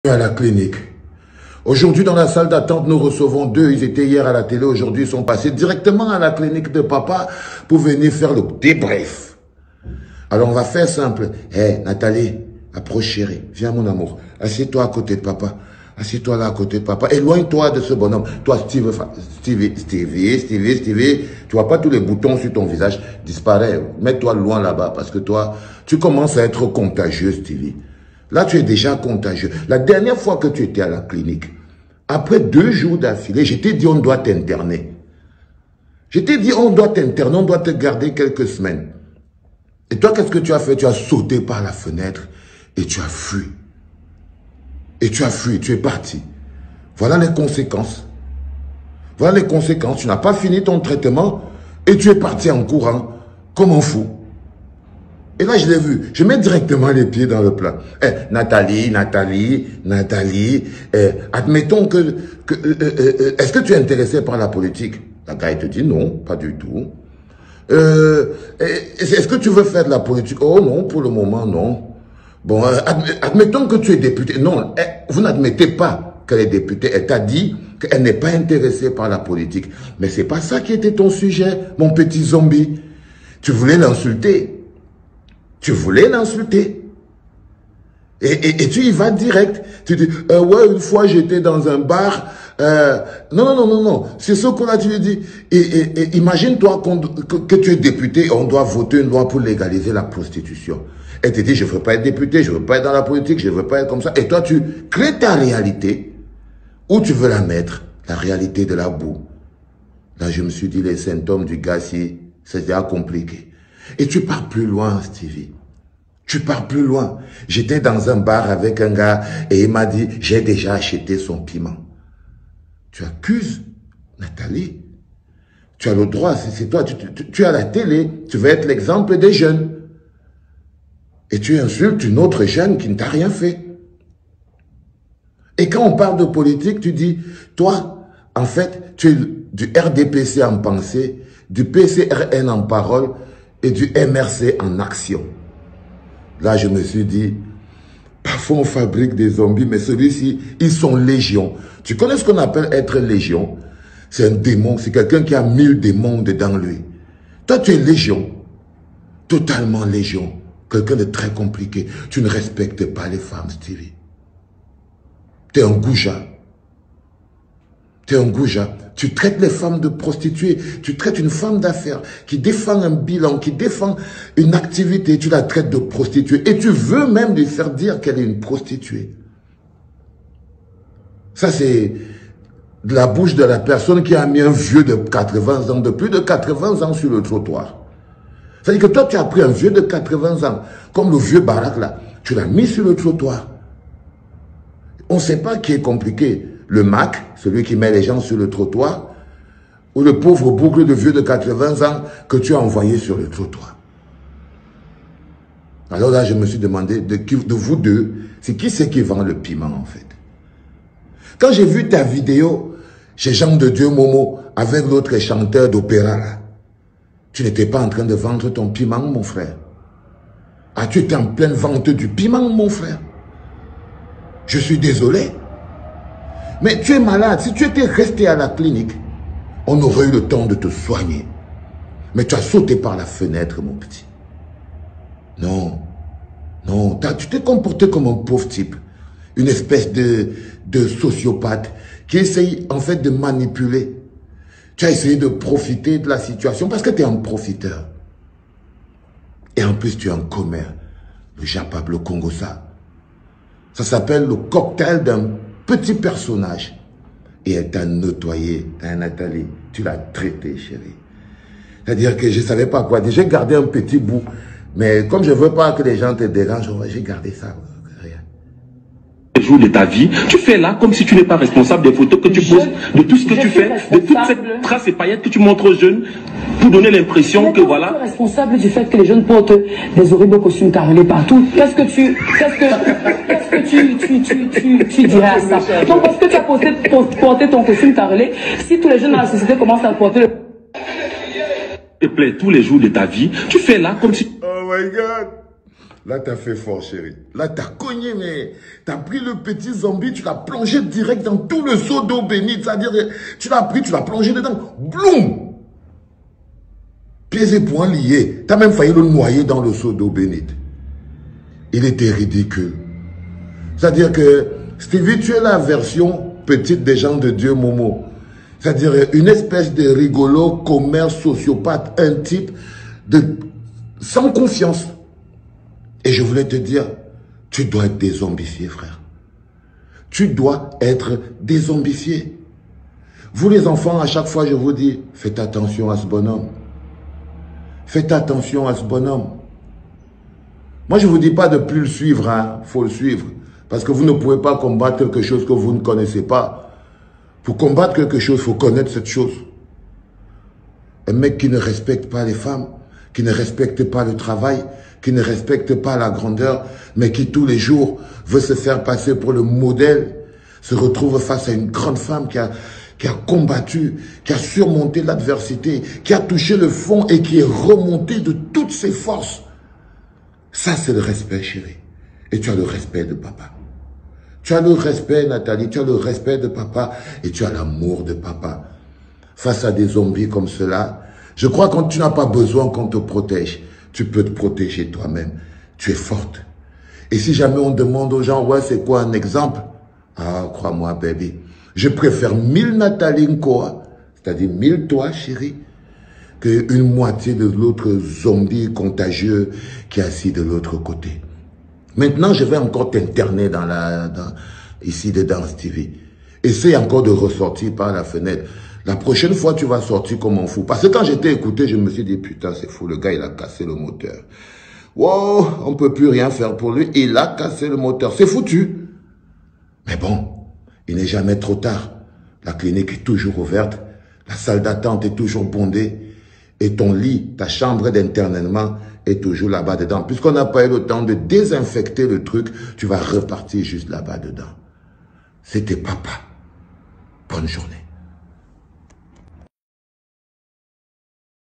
À la clinique. Aujourd'hui, dans la salle d'attente, nous recevons deux. Ils étaient hier à la télé, aujourd'hui, ils sont passés directement à la clinique de papa pour venir faire le débrief. Alors, on va faire simple. Hé, Nathalie, approche chérie. Viens, mon amour. Assieds-toi à côté de papa. Assieds-toi là à côté de papa. Éloigne-toi de ce bonhomme. Toi, Stevie. Tu vois pas tous les boutons sur ton visage. Disparaît. Mets-toi loin là-bas parce que toi, tu commences à être contagieux, Stevie. Là, tu es déjà contagieux. La dernière fois que tu étais à la clinique, après 2 jours d'affilée, je t'ai dit on doit t'interner. Je t'ai dit on doit t'interner, on doit te garder quelques semaines. Et toi, qu'est-ce que tu as fait? Tu as sauté par la fenêtre et tu as fui. Et tu as fui, tu es parti. Voilà les conséquences. Voilà les conséquences. Tu n'as pas fini ton traitement et tu es parti en courant comme un fou. Et là, je l'ai vu. Je mets directement les pieds dans le plat. Nathalie, admettons que est-ce que tu es intéressé par la politique? La gars, il te dit non, pas du tout. Est-ce que tu veux faire de la politique? Oh non, pour le moment, non. Bon, admettons que tu es député. Non, vous n'admettez pas qu'elle est députée. Elle t'a dit qu'elle n'est pas intéressée par la politique. Mais c'est pas ça qui était ton sujet, mon petit zombie. Tu voulais l'insulter. Tu voulais l'insulter. Et tu y vas direct. Tu dis, ouais, une fois j'étais dans un bar. Non. C'est ce qu'on a, tu lui dis. Et imagine-toi que tu es député et on doit voter une loi pour légaliser la prostitution. Elle te dit, je ne veux pas être député, je ne veux pas être dans la politique, je ne veux pas être comme ça. Et toi, tu crées ta réalité. Où tu veux la mettre? La réalité de la boue. Là, je me suis dit, les symptômes du gars, si c'est déjà compliqué. Et tu pars plus loin, Stevie. Tu pars plus loin. J'étais dans un bar avec un gars et il m'a dit, j'ai déjà acheté son piment. Tu accuses Nathalie. Tu as le droit, c'est toi, tu es à la télé, tu veux être l'exemple des jeunes. Et tu insultes une autre jeune qui ne t'a rien fait. Et quand on parle de politique, tu dis, toi, en fait, tu es du RDPC en pensée, du PCRN en parole, et du MRC en action. Là, je me suis dit, parfois on fabrique des zombies, mais celui-ci, ils sont légion. Tu connais ce qu'on appelle être légion? C'est un démon, c'est quelqu'un qui a 1000 démons dedans lui. Toi, tu es légion, totalement légion. Quelqu'un de très compliqué. Tu ne respectes pas les femmes, Stevie. Tu es un goujat. Tu es un goujat. Tu traites les femmes de prostituées. Tu traites une femme d'affaires qui défend un bilan, qui défend une activité. Tu la traites de prostituée. Et tu veux même lui faire dire qu'elle est une prostituée. Ça, c'est de la bouche de la personne qui a mis un vieux de 80 ans, de plus de 80 ans sur le trottoir. C'est-à-dire que toi, tu as pris un vieux de 80 ans, comme le vieux Barack là. Tu l'as mis sur le trottoir. On ne sait pas qui est compliqué. Le Mac, celui qui met les gens sur le trottoir, ou le pauvre boucle de vieux de 80 ans que tu as envoyé sur le trottoir. Alors là, je me suis demandé, de vous deux, c'est qui c'est qui vend le piment en fait? Quand j'ai vu ta vidéo chez Jean de Dieu Momo, avec l'autre chanteur d'opéra là, tu n'étais pas en train de vendre ton piment, mon frère. Ah, tu étais en pleine vente du piment, mon frère. Je suis désolé. Mais tu es malade. Si tu étais resté à la clinique, on aurait eu le temps de te soigner. Mais tu as sauté par la fenêtre, mon petit. Non. Non, tu t'es comporté comme un pauvre type. Une espèce de sociopathe qui essaye en fait de manipuler. Tu as essayé de profiter de la situation parce que tu es un profiteur. Et en plus, tu es un commère. Le Japab, le Congossa. Ça s'appelle le cocktail d'un petit personnage. Et elle t'a nettoyé, hein, Nathalie. Tu l'as traité, chérie. C'est-à-dire que je ne savais pas quoi dire. J'ai gardé un petit bout. Mais comme je ne veux pas que les gens te dérangent, j'ai gardé ça. Rien. Jour de ta vie, tu fais là comme si tu n'es pas responsable des photos que tu poses, de tout ce que tu fais, de toute cette trace et paillettes que tu montres aux jeunes pour donner l'impression que voilà. Tu es responsable du fait que les jeunes portent des horribles costumes carrelés partout. Qu'est-ce que tu dirais à ça? Donc parce que tu as porté ton costume carrelé, si tous les jeunes dans la société commencent à porter le... te plaît tous les jours de ta vie, tu fais là comme si... Oh my God! Là, t'as fait fort, chérie. Là, t'as cogné, mais t'as pris le petit zombie, tu l'as plongé direct dans tout le seau d'eau bénite. C'est-à-dire, tu l'as pris, tu l'as plongé dedans. Bloum! Pieds et poings liés. T'as même failli le noyer dans le seau d'eau bénite. Il était ridicule. C'est-à-dire que, Stevie, tu es la version petite des gens de Dieu, Momo. C'est-à-dire une espèce de rigolo, commerce, sociopathe, un type sans confiance. Et je voulais te dire, tu dois être dézombifié, frère. Tu dois être dézombifié. Vous les enfants, à chaque fois, je vous dis, faites attention à ce bonhomme. Faites attention à ce bonhomme. Moi, je ne vous dis pas de plus le suivre, hein. Faut le suivre. Parce que vous ne pouvez pas combattre quelque chose que vous ne connaissez pas. Pour combattre quelque chose, il faut connaître cette chose. Un mec qui ne respecte pas les femmes, qui ne respecte pas le travail, qui ne respecte pas la grandeur, mais qui tous les jours veut se faire passer pour le modèle, se retrouve face à une grande femme qui a combattu, qui a surmonté l'adversité, qui a touché le fond et qui est remonté de toutes ses forces. Ça, c'est le respect, chérie. Et tu as le respect de papa. Tu as le respect, Nathalie, tu as le respect de papa et tu as l'amour de papa. Face à des zombies comme cela, je crois que tu n'as pas besoin qu'on te protège. Tu peux te protéger toi-même. Tu es forte. Et si jamais on demande aux gens, ouais, c'est quoi un exemple? Ah, crois-moi, baby. Je préfère 1000 Nathalie Nkoa, c'est-à-dire 1000 toi, chérie, qu'une moitié de l'autre zombie contagieux qui est assis de l'autre côté. Maintenant, je vais encore t'interner ici dedans, Stevie. Essaye encore de ressortir par la fenêtre. La prochaine fois, tu vas sortir comme un fou. Parce que quand j'étais écouté, je me suis dit, putain, c'est fou, le gars, il a cassé le moteur. Wow, on ne peut plus rien faire pour lui. Il a cassé le moteur. C'est foutu. Mais bon, il n'est jamais trop tard. La clinique est toujours ouverte. La salle d'attente est toujours bondée. Et ton lit, ta chambre d'internement est toujours là-bas dedans. Puisqu'on n'a pas eu le temps de désinfecter le truc, tu vas repartir juste là-bas dedans. C'était papa. Bonne journée.